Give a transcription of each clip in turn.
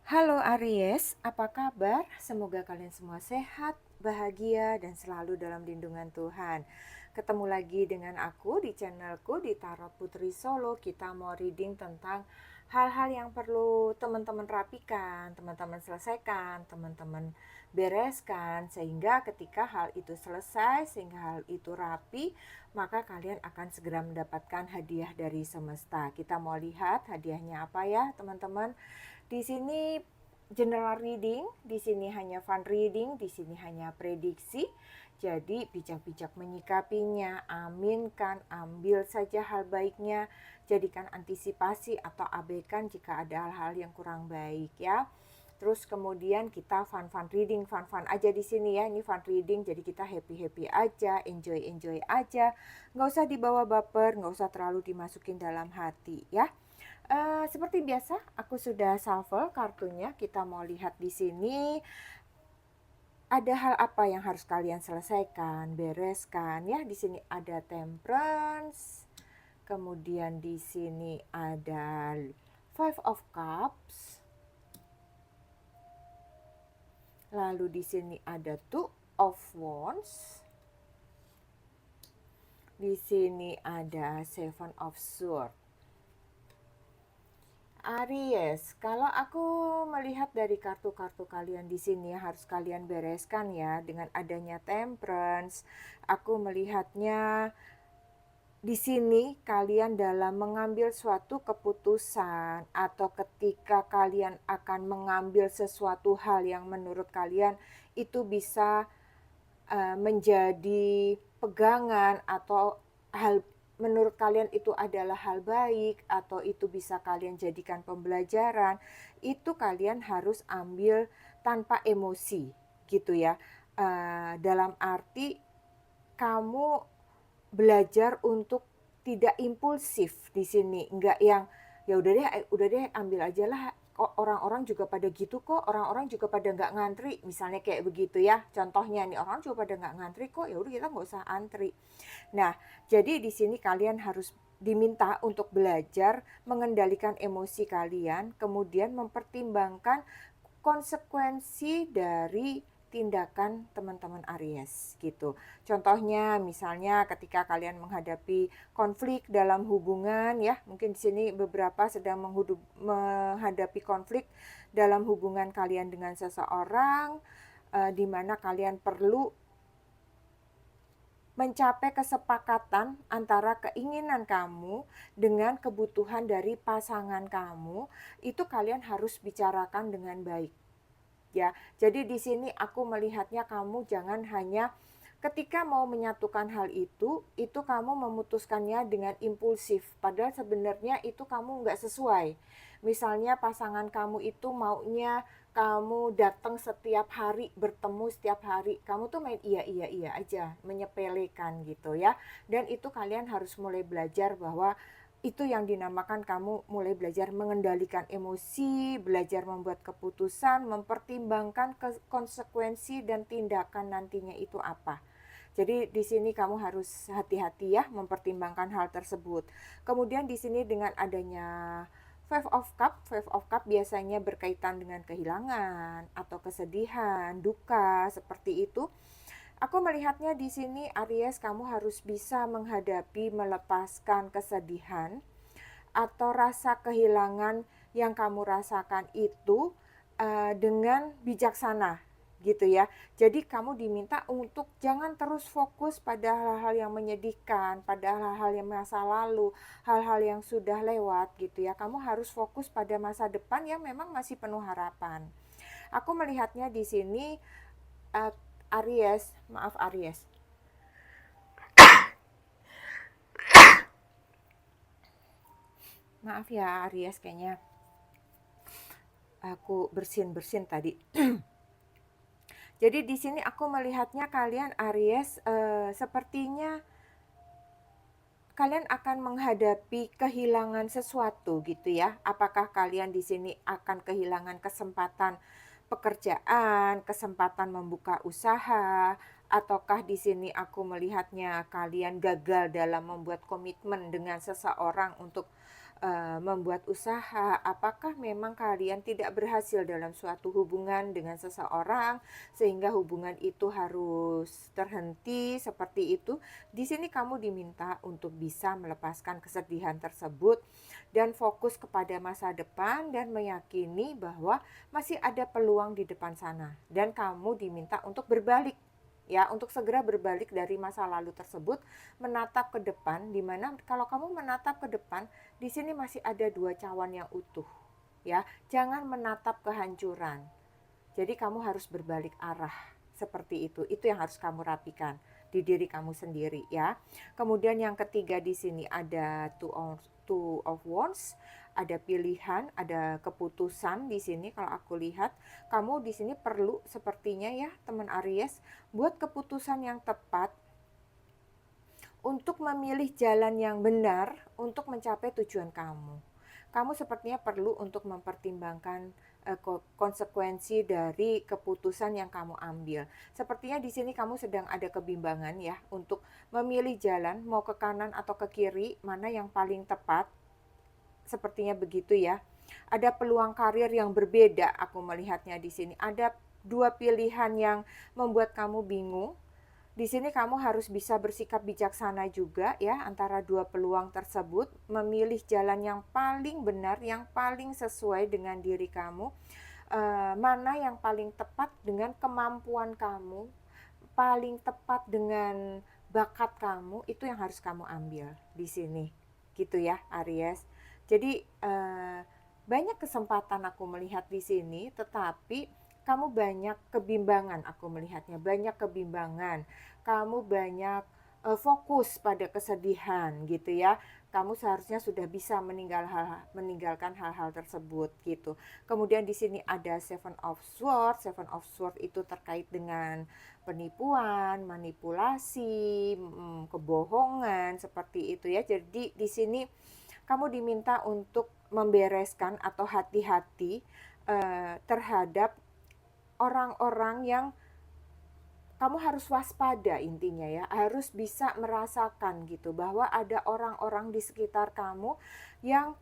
Halo Aries, apa kabar? Semoga kalian semua sehat, bahagia, dan selalu dalam lindungan Tuhan. Ketemu lagi dengan aku di channelku di Tarot Putri Solo. Kita mau reading tentang hal-hal yang perlu teman-teman rapikan, teman-teman selesaikan, teman-teman bereskan. Sehingga ketika hal itu selesai, sehingga hal itu rapi, maka kalian akan segera mendapatkan hadiah dari semesta. Kita mau lihat hadiahnya apa ya teman-teman. Di sini general reading, di sini hanya fun reading, di sini hanya prediksi. Jadi bijak-bijak menyikapinya, aminkan, ambil saja hal baiknya, jadikan antisipasi atau abaikan jika ada hal-hal yang kurang baik ya. Terus kemudian kita fun reading, fun aja di sini ya. Ini fun reading, jadi kita happy aja, enjoy aja. Nggak usah dibawa baper, nggak usah terlalu dimasukin dalam hati ya. Seperti biasa, aku sudah shuffle kartunya. Kita mau lihat di sini ada hal apa yang harus kalian selesaikan, bereskan ya. Di sini ada Temperance, kemudian di sini ada Five of Cups, lalu di sini ada Two of Wands, di sini ada Seven of Swords. Aries, kalau aku melihat dari kartu-kartu kalian di sini harus kalian bereskan ya dengan adanya Temperance. Aku melihatnya di sini kalian dalam mengambil suatu keputusan atau ketika kalian akan mengambil sesuatu hal yang menurut kalian itu bisa menjadi pegangan atau hal menurut kalian itu adalah hal baik atau itu bisa kalian jadikan pembelajaran, itu kalian harus ambil tanpa emosi gitu ya. Dalam arti kamu belajar untuk tidak impulsif di sini, enggak yang ya udah deh ambil aja lah, kok orang-orang juga pada gitu kok, orang-orang juga pada nggak ngantri, misalnya kayak begitu ya. Contohnya nih, orang juga pada nggak ngantri kok, ya udah kita nggak usah antri. Nah, jadi di sini kalian harus diminta untuk belajar mengendalikan emosi kalian, kemudian mempertimbangkan konsekuensi dari tindakan teman-teman Aries gitu. Contohnya misalnya ketika kalian menghadapi konflik dalam hubungan ya, mungkin di sini beberapa sedang menghadapi konflik dalam hubungan kalian dengan seseorang, di mana kalian perlu mencapai kesepakatan antara keinginan kamu dengan kebutuhan dari pasangan kamu, itu kalian harus bicarakan dengan baik ya. Jadi di sini aku melihatnya kamu jangan hanya ketika mau menyatukan hal itu kamu memutuskannya dengan impulsif. Padahal sebenarnya itu kamu nggak sesuai. Misalnya pasangan kamu itu maunya kamu datang setiap hari, bertemu setiap hari. Kamu tuh main iya aja, menyepelekan gitu ya. Dan itu kalian harus mulai belajar bahwa itu yang dinamakan kamu mulai belajar mengendalikan emosi, belajar membuat keputusan, mempertimbangkan konsekuensi dan tindakan nantinya itu apa. Jadi di sini kamu harus hati-hati ya mempertimbangkan hal tersebut. Kemudian di sini dengan adanya Five of Cup biasanya berkaitan dengan kehilangan atau kesedihan, duka seperti itu. Aku melihatnya di sini Aries, kamu harus bisa menghadapi melepaskan kesedihan atau rasa kehilangan yang kamu rasakan itu dengan bijaksana gitu ya. Jadi kamu diminta untuk jangan terus fokus pada hal-hal yang menyedihkan, pada hal-hal yang masa lalu, hal-hal yang sudah lewat gitu ya. Kamu harus fokus pada masa depan yang memang masih penuh harapan. Aku melihatnya di sini uh, Aries. Maaf ya Aries, kayaknya aku bersin tadi. Jadi di sini aku melihatnya kalian Aries sepertinya kalian akan menghadapi kehilangan sesuatu gitu ya. Apakah kalian di sini akan kehilangan kesempatan pekerjaan, kesempatan membuka usaha, ataukah di sini aku melihatnya kalian gagal dalam membuat komitmen dengan seseorang untuk membuat usaha, apakah memang kalian tidak berhasil dalam suatu hubungan dengan seseorang sehingga hubungan itu harus terhenti seperti itu. Di sini kamu diminta untuk bisa melepaskan kesedihan tersebut dan fokus kepada masa depan dan meyakini bahwa masih ada peluang di depan sana dan kamu diminta untuk berbalik, ya, untuk segera berbalik dari masa lalu tersebut, menatap ke depan, di mana kalau kamu menatap ke depan, di sini masih ada dua cawan yang utuh, ya. Jangan menatap kehancuran. Jadi kamu harus berbalik arah seperti itu. Itu yang harus kamu rapikan di diri kamu sendiri, ya. Kemudian yang ketiga di sini ada two of wands, ada pilihan, ada keputusan di sini. Kalau aku lihat, kamu di sini perlu sepertinya ya, teman Aries, buat keputusan yang tepat untuk memilih jalan yang benar untuk mencapai tujuan kamu. Kamu sepertinya perlu untuk mempertimbangkan konsekuensi dari keputusan yang kamu ambil. Sepertinya di sini kamu sedang ada kebimbangan ya untuk memilih jalan mau ke kanan atau ke kiri, mana yang paling tepat. Sepertinya begitu ya. Ada peluang karir yang berbeda, aku melihatnya di sini. Ada dua pilihan yang membuat kamu bingung. Di sini kamu harus bisa bersikap bijaksana juga ya antara dua peluang tersebut, memilih jalan yang paling benar, yang paling sesuai dengan diri kamu, mana yang paling tepat dengan kemampuan kamu, paling tepat dengan bakat kamu, itu yang harus kamu ambil di sini, gitu ya Aries. Jadi banyak kesempatan aku melihat di sini, tetapi kamu banyak kebimbangan, aku melihatnya banyak kebimbangan. Kamu banyak fokus pada kesedihan gitu ya. Kamu seharusnya sudah bisa meninggalkan hal-hal tersebut gitu. Kemudian di sini ada Seven of Swords. Seven of Swords itu terkait dengan penipuan, manipulasi, kebohongan seperti itu ya. Jadi di sini kamu diminta untuk membereskan atau hati-hati terhadap orang-orang yang kamu harus waspada, intinya ya, harus bisa merasakan gitu bahwa ada orang-orang di sekitar kamu yang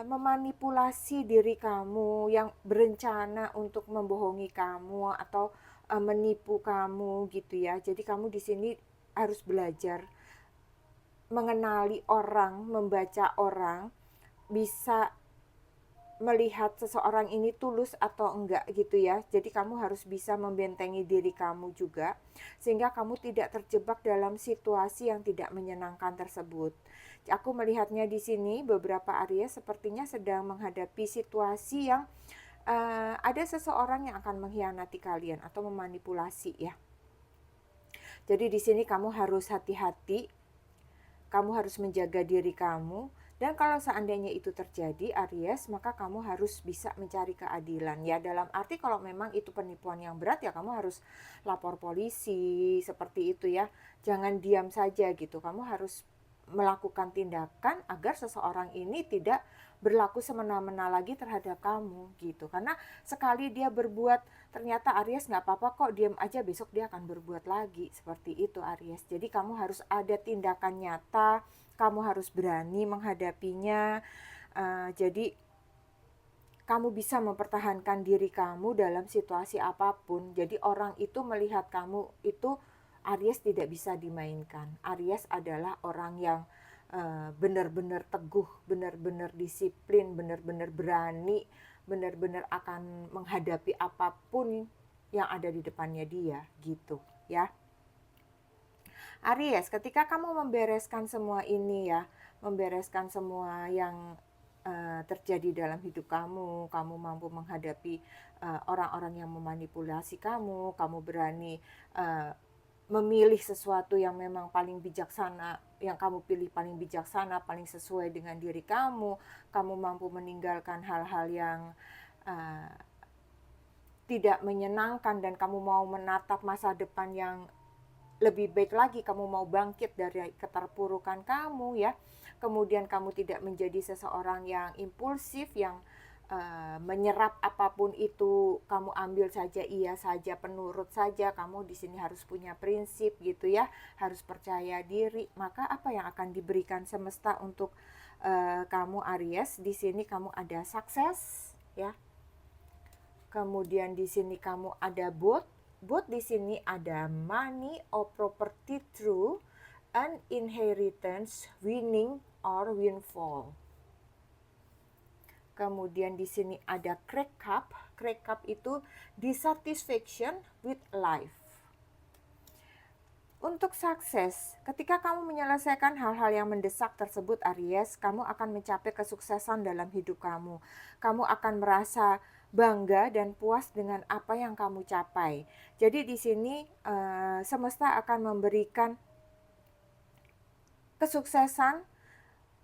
memanipulasi diri kamu, yang berencana untuk membohongi kamu atau menipu kamu gitu ya. Jadi kamu di sini harus belajar mengenali orang, membaca orang, bisa melihat seseorang ini tulus atau enggak gitu ya. Jadi kamu harus bisa membentengi diri kamu juga sehingga kamu tidak terjebak dalam situasi yang tidak menyenangkan tersebut. Aku melihatnya di sini beberapa Aries sepertinya sedang menghadapi situasi yang ada seseorang yang akan mengkhianati kalian atau memanipulasi ya. Jadi di sini kamu harus hati-hati, kamu harus menjaga diri kamu. Dan kalau seandainya itu terjadi Aries, maka kamu harus bisa mencari keadilan ya. Dalam arti kalau memang itu penipuan yang berat ya kamu harus lapor polisi seperti itu ya. Jangan diam saja gitu. Kamu harus melakukan tindakan agar seseorang ini tidak berlaku semena-mena lagi terhadap kamu gitu. Karena sekali dia berbuat, ternyata Aries nggak apa-apa kok, diam aja, besok dia akan berbuat lagi seperti itu Aries. Jadi kamu harus ada tindakan nyata, kamu harus berani menghadapinya. Jadi kamu bisa mempertahankan diri kamu dalam situasi apapun. Jadi orang itu melihat kamu itu Aries tidak bisa dimainkan. Aries adalah orang yang benar-benar teguh, benar-benar disiplin, benar-benar berani, benar-benar akan menghadapi apapun yang ada di depannya dia gitu ya. Aries, ketika kamu membereskan semua ini ya, membereskan semua yang terjadi dalam hidup kamu, kamu mampu menghadapi orang-orang yang memanipulasi kamu, kamu berani memilih sesuatu yang memang paling bijaksana, yang kamu pilih paling bijaksana, paling sesuai dengan diri kamu mampu meninggalkan hal-hal yang uh, tidak menyenangkan dan kamu mau menatap masa depan yang lebih baik lagi, kamu mau bangkit dari keterpurukan kamu ya. Kemudian kamu tidak menjadi seseorang yang impulsif, yang menyerap apapun itu kamu ambil saja, iya saja, penurut saja. Kamu di sini harus punya prinsip gitu ya, harus percaya diri. Maka apa yang akan diberikan semesta untuk kamu Aries, di sini kamu ada sukses ya. Kemudian di sini kamu ada both. Both di sini ada money or property through an inheritance, winning or windfall. Kemudian di sini ada crack cup. Crack cup itu dissatisfaction with life. Untuk sukses, ketika kamu menyelesaikan hal-hal yang mendesak tersebut Aries, kamu akan mencapai kesuksesan dalam hidup kamu. Kamu akan merasa bangga dan puas dengan apa yang kamu capai. Jadi di sini semesta akan memberikan kesuksesan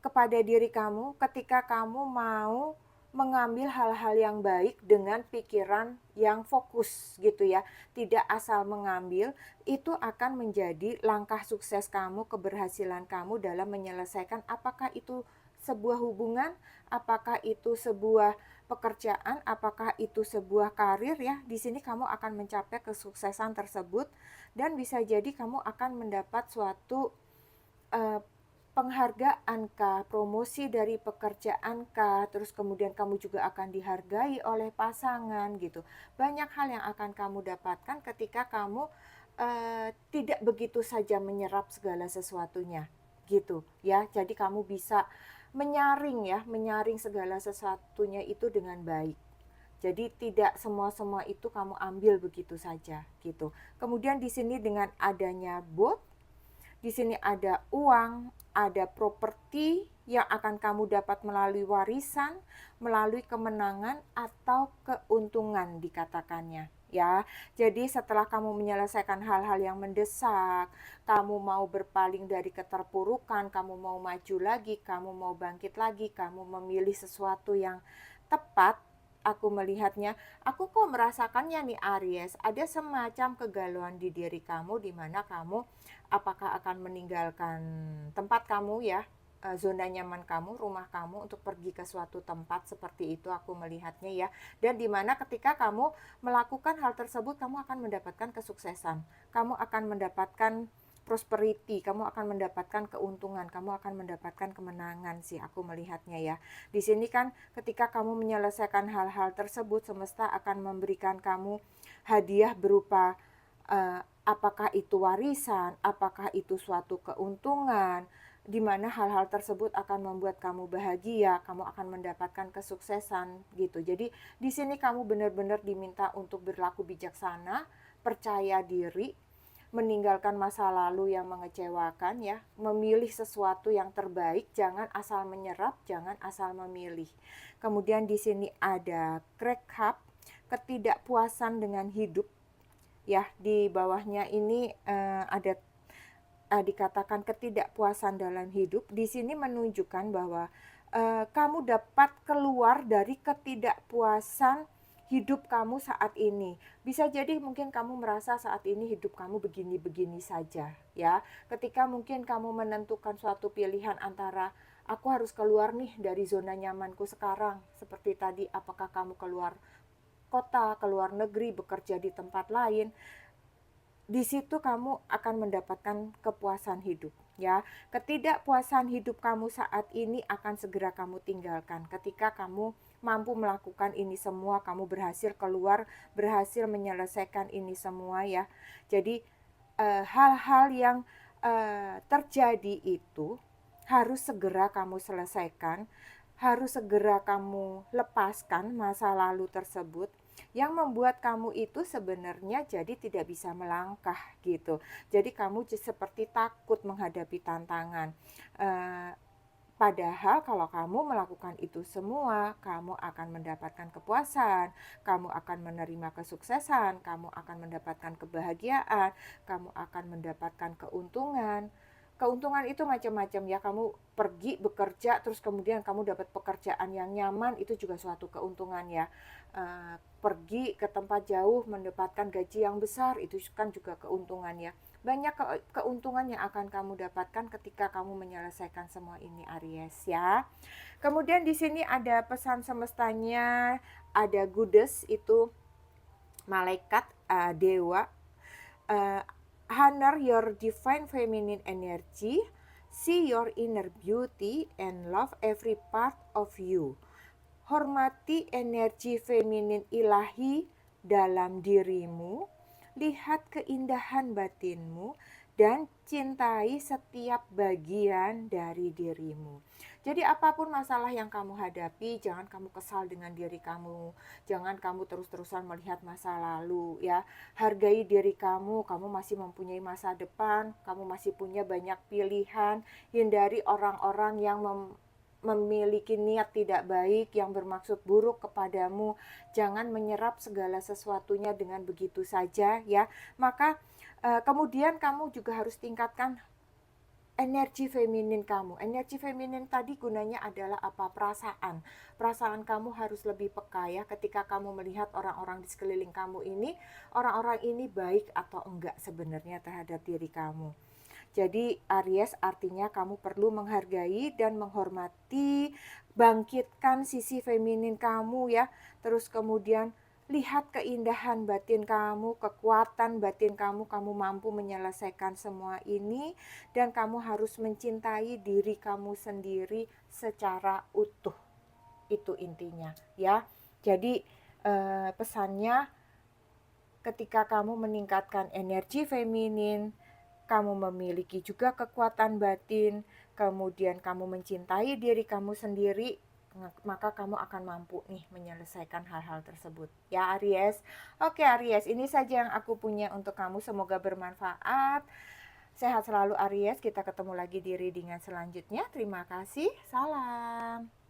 kepada diri kamu ketika kamu mau mengambil hal-hal yang baik dengan pikiran yang fokus gitu ya. Tidak asal mengambil, itu akan menjadi langkah sukses kamu, keberhasilan kamu dalam menyelesaikan apakah itu sebuah hubungan, apakah itu sebuah pekerjaan, apakah itu sebuah karir ya. Di sini kamu akan mencapai kesuksesan tersebut dan bisa jadi kamu akan mendapat suatu penghargaan kah, promosi dari pekerjaan kah, terus kemudian kamu juga akan dihargai oleh pasangan gitu. Banyak hal yang akan kamu dapatkan ketika kamu tidak begitu saja menyerap segala sesuatunya gitu ya. Jadi kamu bisa menyaring segala sesuatunya itu dengan baik. Jadi tidak semua itu kamu ambil begitu saja gitu. Kemudian di sini dengan adanya both, di sini ada uang, ada properti yang akan kamu dapat melalui warisan, melalui kemenangan atau keuntungan dikatakannya. Ya, jadi setelah kamu menyelesaikan hal-hal yang mendesak, kamu mau berpaling dari keterpurukan, kamu mau maju lagi, kamu mau bangkit lagi, kamu memilih sesuatu yang tepat, aku melihatnya, aku kok merasakannya nih Aries, ada semacam kegalauan di diri kamu di mana kamu apakah akan meninggalkan tempat kamu ya, zona nyaman kamu, rumah kamu untuk pergi ke suatu tempat seperti itu aku melihatnya ya. Dan dimana ketika kamu melakukan hal tersebut kamu akan mendapatkan kesuksesan, kamu akan mendapatkan prosperity, kamu akan mendapatkan keuntungan, kamu akan mendapatkan kemenangan sih aku melihatnya ya. Di sini kan ketika kamu menyelesaikan hal-hal tersebut, semesta akan memberikan kamu hadiah berupa apakah itu warisan, apakah itu suatu keuntungan, di mana hal-hal tersebut akan membuat kamu bahagia, kamu akan mendapatkan kesuksesan gitu. Jadi di sini kamu benar-benar diminta untuk berlaku bijaksana, percaya diri, meninggalkan masa lalu yang mengecewakan ya, memilih sesuatu yang terbaik, jangan asal menyerap, jangan asal memilih. Kemudian di sini ada crack cup, ketidakpuasan dengan hidup ya, di bawahnya ini ada dikatakan ketidakpuasan dalam hidup. Di sini menunjukkan bahwa kamu dapat keluar dari ketidakpuasan hidup kamu saat ini. Bisa jadi mungkin kamu merasa saat ini hidup kamu begini-begini saja ya. Ketika mungkin kamu menentukan suatu pilihan antara aku harus keluar nih dari zona nyamanku sekarang, seperti tadi apakah kamu keluar kota, keluar negeri, bekerja di tempat lain, di situ kamu akan mendapatkan kepuasan hidup ya. Ketidakpuasan hidup kamu saat ini akan segera kamu tinggalkan ketika kamu mampu melakukan ini semua, kamu berhasil keluar, berhasil menyelesaikan ini semua ya. Jadi hal-hal yang terjadi itu harus segera kamu selesaikan, harus segera kamu lepaskan masa lalu tersebut yang membuat kamu itu sebenarnya jadi tidak bisa melangkah gitu. Jadi kamu seperti takut menghadapi tantangan. Padahal kalau kamu melakukan itu semua, kamu akan mendapatkan kepuasan, kamu akan menerima kesuksesan, kamu akan mendapatkan kebahagiaan, kamu akan mendapatkan keuntungan. Keuntungan itu macam-macam ya, kamu pergi bekerja terus kemudian kamu dapat pekerjaan yang nyaman, itu juga suatu keuntungan ya. Pergi ke tempat jauh mendapatkan gaji yang besar, itu kan juga keuntungan ya. Banyak keuntungan yang akan kamu dapatkan ketika kamu menyelesaikan semua ini Aries ya. Kemudian di sini ada pesan semestanya, ada goddess itu malaikat, dewa, honor your divine feminine energy, See your inner beauty and love every part of you. Hormati energi feminin ilahi dalam dirimu, lihat keindahan batinmu, dan cintai setiap bagian dari dirimu. Jadi apapun masalah yang kamu hadapi, jangan kamu kesal dengan diri kamu, jangan kamu terus-terusan melihat masa lalu ya. Hargai diri kamu masih mempunyai masa depan, kamu masih punya banyak pilihan. Hindari orang-orang yang memiliki niat tidak baik yang bermaksud buruk kepadamu. Jangan menyerap segala sesuatunya dengan begitu saja ya. Maka kemudian kamu juga harus tingkatkan energi feminin kamu. Energi feminin tadi gunanya adalah apa? Perasaan. Perasaan kamu harus lebih peka ya ketika kamu melihat orang-orang di sekeliling kamu ini, orang-orang ini baik atau enggak sebenarnya terhadap diri kamu. Jadi Aries artinya kamu perlu menghargai dan menghormati, bangkitkan sisi feminin kamu ya. Terus kemudian lihat keindahan batin kamu, kekuatan batin kamu, kamu mampu menyelesaikan semua ini dan kamu harus mencintai diri kamu sendiri secara utuh. Itu intinya ya. Jadi pesannya ketika kamu meningkatkan energi feminin, kamu memiliki juga kekuatan batin, kemudian kamu mencintai diri kamu sendiri, maka kamu akan mampu nih menyelesaikan hal-hal tersebut. Ya Aries. Oke Aries, ini saja yang aku punya untuk kamu. Semoga bermanfaat. Sehat selalu Aries. Kita ketemu lagi di readingan selanjutnya. Terima kasih. Salam.